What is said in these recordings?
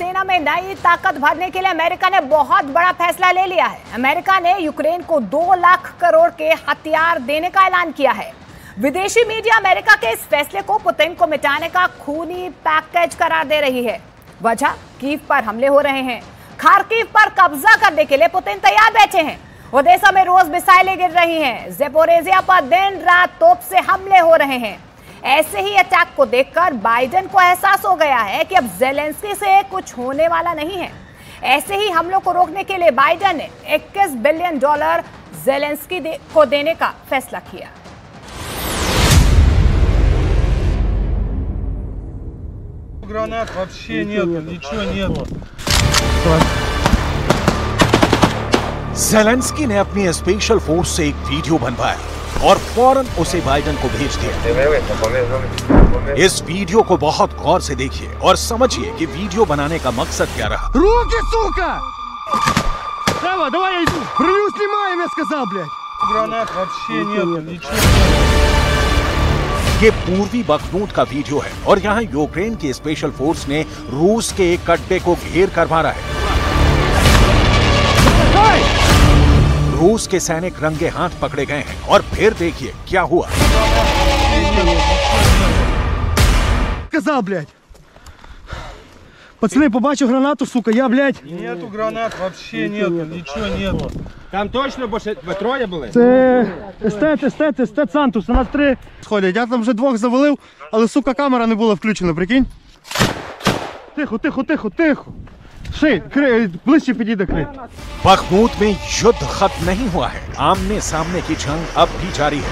सेना में नई ताकत भरने के लिए अमेरिका ने बहुत बड़ा फैसला ले लिया है। अमेरिका ने यूक्रेन को 2 लाख करोड़ के हथियार देने का ऐलान किया है। विदेशी मीडिया अमेरिका के इस फैसले को पुतिन को मिटाने का खूनी पैकेज करार दे रही है। वजह, कीव पर हमले हो रहे हैं। खार्किव पर कब्जा करने के लिए पुतिन तैयार बैठे हैं। ओडेसा में रोज मिसाइलें गिर रही हैं। ज़ेपोरिज़िया पर दिन रात तोप से हमले हो रहे हैं। ऐसे ही अटैक को देखकर बाइडेन को एहसास हो गया है कि अब ज़ेलेंस्की से कुछ होने वाला नहीं है। ऐसे ही हमलों को रोकने के लिए बाइडेन ने $21 बिलियन ज़ेलेंस्की को देने का फैसला किया। Гранат вообще нету, ничего нету. ज़ेलेंस्की ने अपनी स्पेशल फोर्स से एक वीडियो बनवाया और फौरन उसे बाइडेन को भेज दिया। इस वीडियो को बहुत गौर से देखिए और समझिए कि वीडियो बनाने का मकसद क्या रहा। Руки, сука! Давай я иду. Броню снимаем, я сказал, блядь. Гранат вообще нету, ничего нету. ये पूर्वी बखमूत का वीडियो है और यहाँ यूक्रेन की स्पेशल फोर्स ने रूस के एक अड्डे को घेर कर मारा है। रूस के सैनिक रंगे हाथ पकड़े गए हैं और फिर देखिए क्या हुआ। Сказал, блядь. Пацаны, побачив гранату, сука, я, блядь. Нету гранат, вообще нету, ничего нету. Там точно ви троє були? Це естет Сантус, у нас 3 сходять. Я там вже 2 завалив, але, сука, камера не була включена, прикинь. Тихо. Ши, ближче підійде крий. बखमूत में युद्ध खत्म नहीं हुआ है। आमने सामने की जंग अब भी जारी है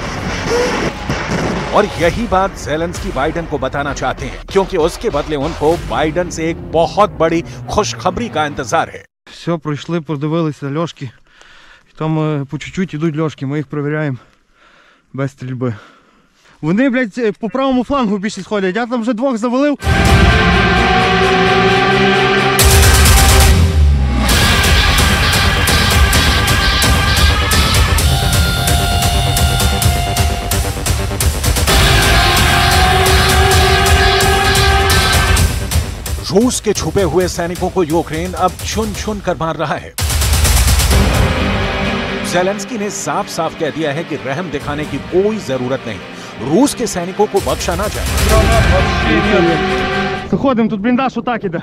और यही बात ज़ेलेंस्की बाइडेन को बताना चाहते हैं, क्योंकि उसके बदले उनको बाइडेन से एक बहुत बड़ी खुशखबरी का इंतजार है। Все, пройшли, подивилися льошки. Там по чуть-чуть ідуть льошки, ми їх перевіряємо без стрільби. Вони, блядь, по правому флангу більше сходять. Я там вже 2 завалив. रूस के छुपे हुए सैनिकों को यूक्रेन अब चुन कर मार रहा है। ज़ेलेंस्की ने साफ साफ कह दिया है कि रहम दिखाने की कोई जरूरत नहीं। रूस के सैनिकों को बख्शा ना जाए। Заходимо, тут бліндаж отак іде.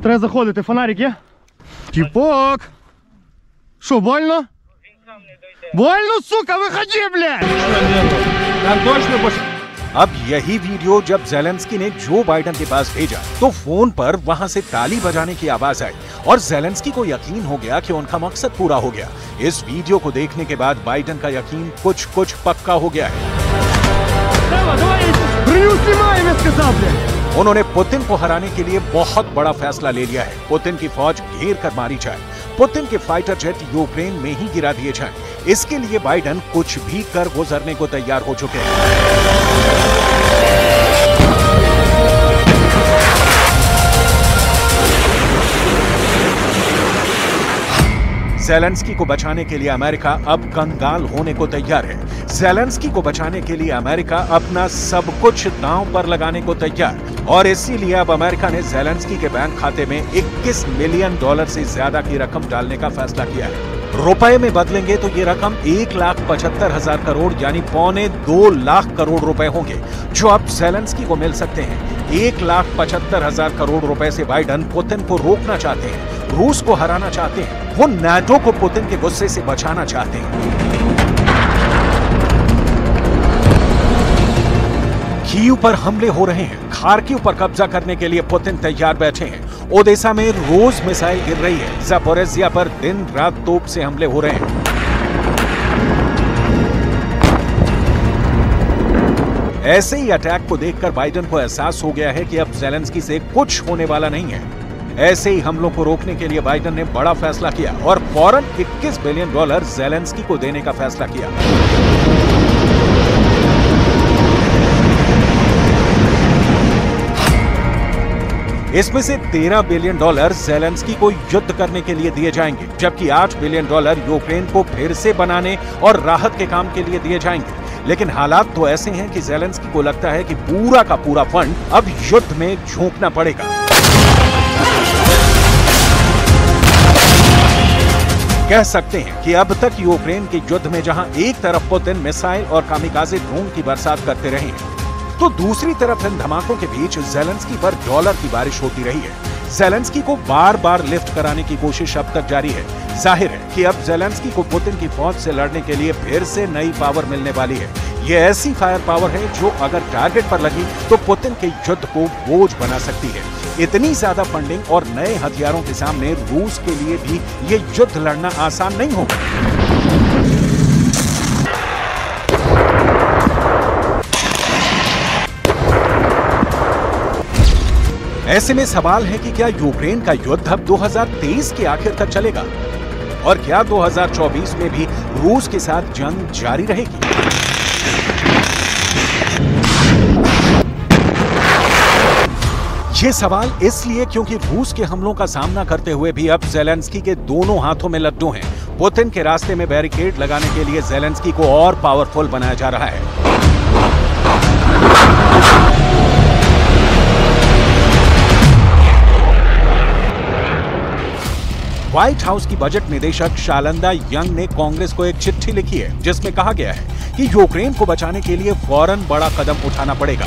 Треба заходити, фонарик є? Тіпок! Що, больно? Больно, сука, виходи, блядь! Там точно अब यही वीडियो जब ज़ेलेंस्की ने जो बाइडेन के पास भेजा तो फोन पर वहां से ताली बजाने की आवाज आई और ज़ेलेंस्की को यकीन हो गया कि उनका मकसद पूरा हो गया। इस वीडियो को देखने के बाद बाइडेन का यकीन कुछ पक्का हो गया है। उन्होंने पुतिन को हराने के लिए बहुत बड़ा फैसला ले लिया है। पुतिन की फौज घेर कर मारी जाए, पुतिन के फाइटर जेट यूक्रेन में ही गिरा दिए जाएं। इसके लिए बाइडेन कुछ भी कर गुजरने को तैयार हो चुके हैं। ज़ेलेंस्की को बचाने के लिए अमेरिका अब कंगाल होने को तैयार है। ज़ेलेंस्की को बचाने के लिए अमेरिका अपना सब कुछ दांव पर लगाने को तैयार, और इसीलिए अब अमेरिका ने ज़ेलेंस्की के बैंक खाते में $21 मिलियन से ज्यादा की रकम डालने का फैसला किया है। रुपए में बदलेंगे तो ये रकम 1,75,000 करोड़ यानी $2.25 लाख करोड़ रुपए होंगे, जो अब ज़ेलेंस्की को मिल सकते हैं। 1,75,000 करोड़ रुपए से बाइडेन पुतिन को रोकना चाहते हैं, रूस को हराना चाहते हैं, वो नाटो को पुतिन के गुस्से से बचाना चाहते हैं। कीव पर हमले हो रहे हैं। खार्किव पर कब्जा करने के लिए पुतिन तैयार बैठे हैं। ओडेसा में रोज मिसाइल गिर रही है। ज़ेपोरिज़िया पर दिन रात तोप से हमले हो रहे हैं। ऐसे ही अटैक को देखकर बाइडेन को एहसास हो गया है कि अब ज़ेलेंस्की से कुछ होने वाला नहीं है। ऐसे ही हमलों को रोकने के लिए बाइडेन ने बड़ा फैसला किया और फौरन $21 बिलियन ज़ेलेंस्की को देने का फैसला किया। इसमें से $13 बिलियन ज़ेलेंस्की को युद्ध करने के लिए दिए जाएंगे, जबकि $8 बिलियन यूक्रेन को फिर से बनाने और राहत के काम के लिए दिए जाएंगे। लेकिन हालात तो ऐसे हैं कि ज़ेलेंस्की को लगता है कि पूरा का पूरा फंड अब युद्ध में झोंकना पड़ेगा। कह सकते हैं कि अब तक यूक्रेन के युद्ध में जहां एक तरफ पुतिन मिसाइल और कामिकाज़े ड्रोन की बरसात करते रहे हैं, तो दूसरी तरफ इन धमाकों के बीच ज़ेलेंस्की पर डॉलर की बारिश होती रही है। ज़ेलेंस्की को बार बार लिफ्ट कराने की कोशिश अब तक जारी है। जाहिर है कि अब ज़ेलेंस्की को पुतिन की फौज से लड़ने के लिए फिर से नई पावर मिलने वाली है। ये ऐसी फायर पावर है जो अगर टारगेट पर लगी तो पुतिन के युद्ध को बोझ बना सकती है। इतनी ज्यादा फंडिंग और नए हथियारों के सामने रूस के लिए भी ये युद्ध लड़ना आसान नहीं होगा। ऐसे में सवाल है कि क्या यूक्रेन का युद्ध अब 2023 के आखिर तक चलेगा और क्या 2024 में भी रूस के साथ जंग जारी रहेगी? ये सवाल इसलिए क्योंकि रूस के हमलों का सामना करते हुए भी अब ज़ेलेंस्की के दोनों हाथों में लड्डू हैं। पुतिन के रास्ते में बैरिकेड लगाने के लिए ज़ेलेंस्की को और पावरफुल बनाया जा रहा है। व्हाइट हाउस की बजट निदेशक शालंदा यंग ने कांग्रेस को एक चिट्ठी लिखी है जिसमें कहा गया है कि यूक्रेन को बचाने के लिए फौरन बड़ा कदम उठाना पड़ेगा।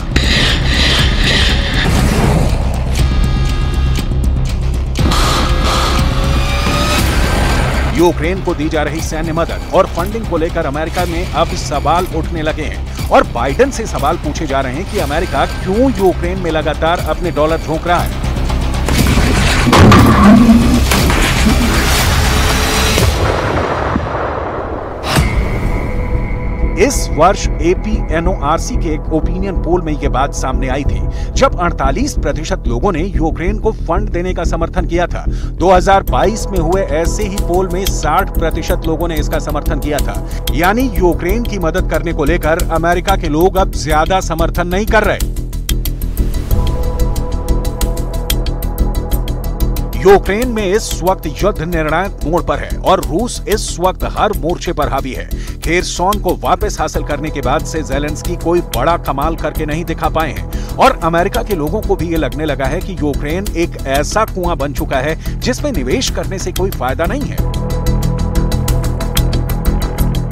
यूक्रेन को दी जा रही सैन्य मदद और फंडिंग को लेकर अमेरिका में अब सवाल उठने लगे हैं और बाइडेन से सवाल पूछे जा रहे हैं कि अमेरिका क्यों यूक्रेन में लगातार अपने डॉलर झोंक रहा है। इस वर्ष APNORC के एक ओपिनियन पोल में यह बात सामने आई थी जब 48% लोगों ने यूक्रेन को फंड देने का समर्थन किया था। 2022 में हुए ऐसे ही पोल में 60% लोगों ने इसका समर्थन किया था। यानी यूक्रेन की मदद करने को लेकर अमेरिका के लोग अब ज्यादा समर्थन नहीं कर रहे। यूक्रेन में इस वक्त युद्ध निर्णायक मोड़ पर है और रूस इस वक्त हर मोर्चे पर हावी है। खेरसोन को वापस हासिल करने के बाद से ज़ेलेंस्की कोई बड़ा कमाल करके नहीं दिखा पाए हैं और अमेरिका के लोगों को भी ये लगने लगा है कि यूक्रेन एक ऐसा कुआं बन चुका है जिसमें निवेश करने से कोई फायदा नहीं है।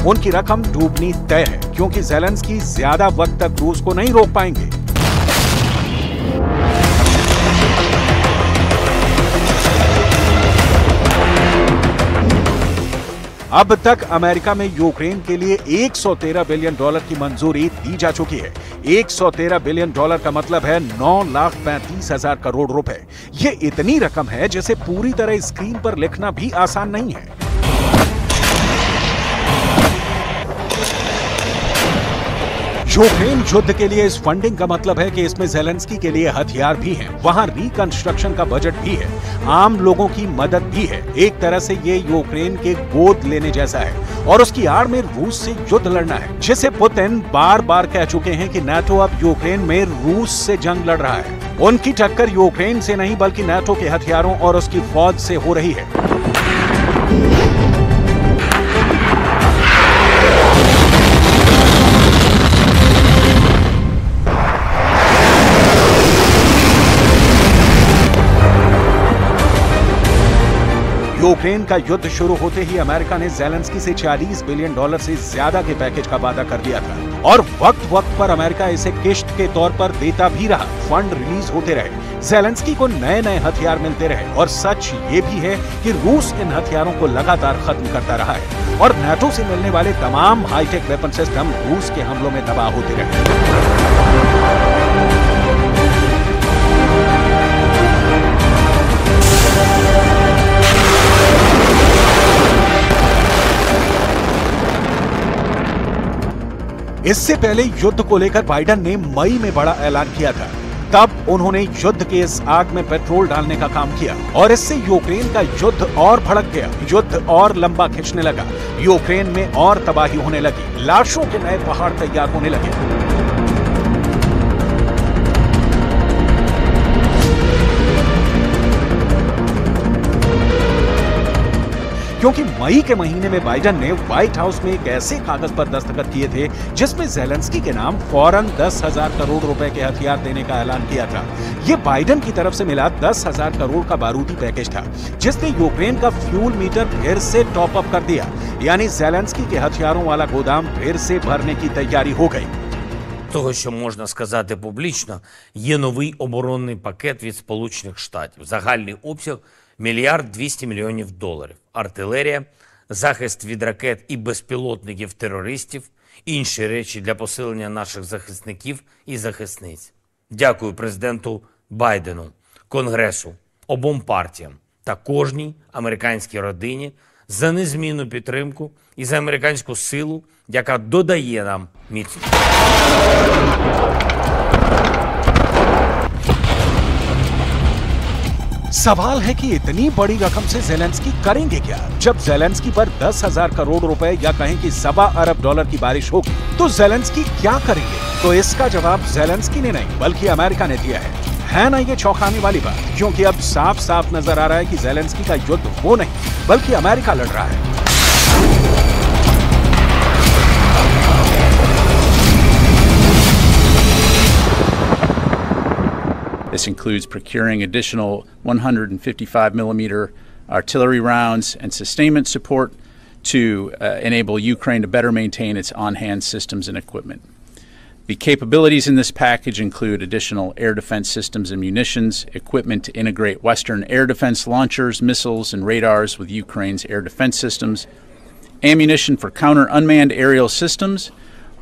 उनकी रकम डूबनी तय है क्योंकि ज़ेलेंस्की ज्यादा वक्त तक रूस को नहीं रोक पाएंगे। अब तक अमेरिका में यूक्रेन के लिए 113 बिलियन डॉलर की मंजूरी दी जा चुकी है। 113 बिलियन डॉलर का मतलब है 9,35,000 करोड़ रुपए। ये इतनी रकम है जिसे पूरी तरह स्क्रीन पर लिखना भी आसान नहीं है। यूक्रेन युद्ध के लिए इस फंडिंग का मतलब है कि इसमें ज़ेलेंस्की के लिए हथियार भी हैं, वहां रिकंस्ट्रक्शन का बजट भी है, आम लोगों की मदद भी है। एक तरह से ये यूक्रेन के गोद लेने जैसा है और उसकी आड़ में रूस से युद्ध लड़ना है, जिसे पुतिन बार बार कह चुके हैं कि नाटो अब यूक्रेन में रूस से जंग लड़ रहा है। उनकी टक्कर यूक्रेन से नहीं बल्कि नाटो के हथियारों और उसकी फौज से हो रही है। यूक्रेन का युद्ध शुरू होते ही अमेरिका ने ज़ेलेंस्की से 40 बिलियन डॉलर से ज्यादा के पैकेज का वादा कर दिया था और वक्त वक्त पर अमेरिका इसे किश्त के तौर पर देता भी रहा। फंड रिलीज होते रहे, ज़ेलेंस्की को नए नए हथियार मिलते रहे और सच ये भी है कि रूस इन हथियारों को लगातार खत्म करता रहा है और नाटो से मिलने वाले तमाम हाईटेक वेपन सिस्टम रूस के हमलों में तबाह होते रहे। इससे पहले युद्ध को लेकर बाइडेन ने मई में बड़ा ऐलान किया था। तब उन्होंने युद्ध के इस आग में पेट्रोल डालने का काम किया और इससे यूक्रेन का युद्ध और भड़क गया। युद्ध और लंबा खिंचने लगा, यूक्रेन में और तबाही होने लगी, लाशों के नए पहाड़ तैयार होने लगे। क्योंकि मई के महीने में बाइडेन ने व्हाइट हाउस में एक ऐसे कागज पर दस्तखत किए थे जिसमें ज़ेलेंस्की के नाम फौरन 10,000 करोड़ रुपए के हथियार देने का ऐलान किया था। ये बाइडेन की तरफ से मिला 10,000 करोड़ का बारूदी पैकेज था, जिसने यूक्रेन का फ्यूल मीटर फिर से टॉप अप कर दिया। यानी ज़ेलेंस्की के हथियारों वाला गोदाम फिर से भरने की तैयारी हो गई। Того, що можна сказати публічно, є новий оборонний пакет від Сполучених Штатів. Загальний обсяг – $1 200 мільйонів. Артилерія, захист від ракет і безпілотників терористів, інші речі для посилення наших захисників і захисниць. Дякую президенту Байдену, Конгресу, обом партіям та кожній американській родині за незмінну підтримку і за американську силу, яка додає нам міцності. सवाल है कि इतनी बड़ी रकम से ज़ेलेंस्की करेंगे क्या? जब ज़ेलेंस्की पर 10,000 करोड़ रुपए या कहें कि $1.25 अरब की बारिश होगी, तो ज़ेलेंस्की क्या करेंगे? तो इसका जवाब ज़ेलेंस्की ने नहीं बल्कि अमेरिका ने दिया है ना ये चौंकाने वाली बात? क्योंकि अब साफ साफ नजर आ रहा है कि ज़ेलेंस्की का युद्ध वो नहीं बल्कि अमेरिका लड़ रहा है। This includes procuring additional 155mm artillery rounds and sustainment support to enable Ukraine to better maintain its on-hand systems and equipment. The capabilities in this package include additional air defense systems and munitions, equipment to integrate Western air defense launchers, missiles, and radars with Ukraine's air defense systems, ammunition for counter-unmanned aerial systems,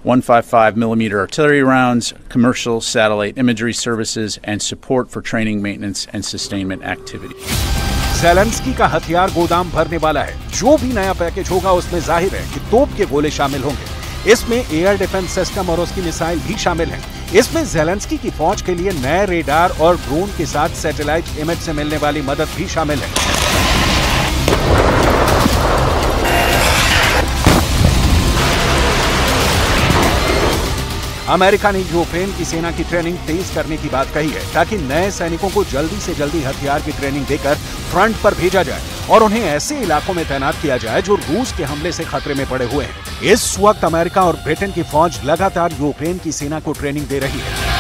155mm artillery rounds, commercial satellite imagery services, and support for training, maintenance, and sustainment activities. Zelensky का हथियार गोदाम भरने वाला है। जो भी नया package होगा उसमें जाहिर है कि तोप के गोले शामिल होंगे। इसमें एयर डिफेंस सिस्टम और उसकी मिसाइल भी शामिल हैं। इसमें ज़ेलेंस्की की फौज के लिए नए रेडार और ड्रोन के साथ सैटेलाइट इमेज से मिलने वाली मदद भी शामिल है। अमेरिका ने यूक्रेन की सेना की ट्रेनिंग तेज करने की बात कही है ताकि नए सैनिकों को जल्दी से जल्दी हथियार की ट्रेनिंग देकर फ्रंट पर भेजा जाए और उन्हें ऐसे इलाकों में तैनात किया जाए जो रूस के हमले से खतरे में पड़े हुए हैं। इस वक्त अमेरिका और ब्रिटेन की फौज लगातार यूक्रेन की सेना को ट्रेनिंग दे रही है।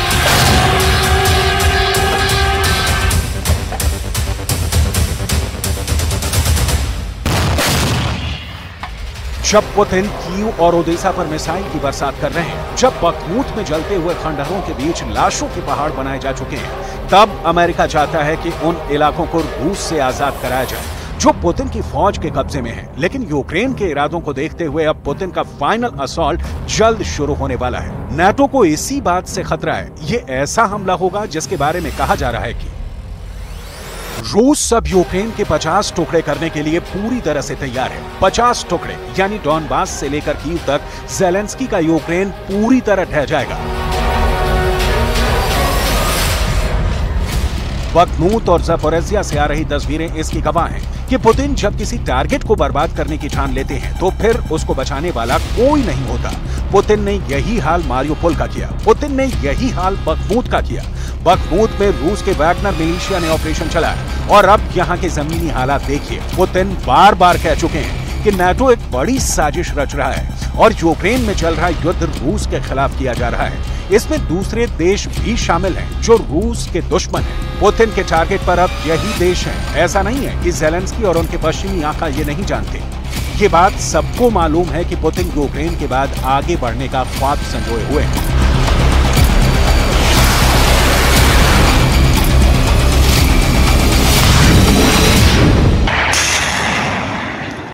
जब पुतिन कीव और ओडेसा पर मिसाइल की बरसात कर रहे हैं, जब बखमूत में जलते हुए खंडहरों के बीच लाशों के पहाड़ बनाए जा चुके हैं, तब अमेरिका चाहता है कि उन इलाकों को रूस से आजाद कराया जाए जो पुतिन की फौज के कब्जे में है। लेकिन यूक्रेन के इरादों को देखते हुए अब पुतिन का फाइनल असॉल्ट जल्द शुरू होने वाला है। नाटो को इसी बात से खतरा है। ये ऐसा हमला होगा जिसके बारे में कहा जा रहा है कि रूस सब यूक्रेन के 50 टुकड़े करने के लिए पूरी तरह से तैयार है। 50 टुकड़े यानी डॉनबास से लेकर कीव तक ज़ेलेंस्की का यूक्रेन पूरी तरह ढह जाएगा। बखमूत और ज़पोरिज़िया से आ रही तस्वीरें इसकी गवाह हैं कि पुतिन जब किसी टारगेट को बर्बाद करने की ठान लेते हैं तो फिर उसको बचाने वाला कोई नहीं होता। पुतिन ने यही हाल मारियोपोल का किया। पुतिन ने यही हाल बखमूत का किया। बखमूत में रूस के वैगनर मिलिशिया ने ऑपरेशन चलाया और अब यहाँ के जमीनी हालात देखिए। पुतिन बार बार कह चुके हैं कि नाटो एक बड़ी साजिश रच रहा है और यूक्रेन में चल रहा युद्ध रूस के खिलाफ किया जा रहा है। इसमें दूसरे देश भी शामिल हैं जो रूस के दुश्मन हैं। पुतिन के टारगेट पर अब यही देश हैं। ऐसा नहीं है कि ज़ेलेंस्की और उनके पश्चिमी आका ये नहीं जानते। ये बात सबको मालूम है कि पुतिन यूक्रेन के बाद आगे बढ़ने का ख्वाब संजोए हुए हैं।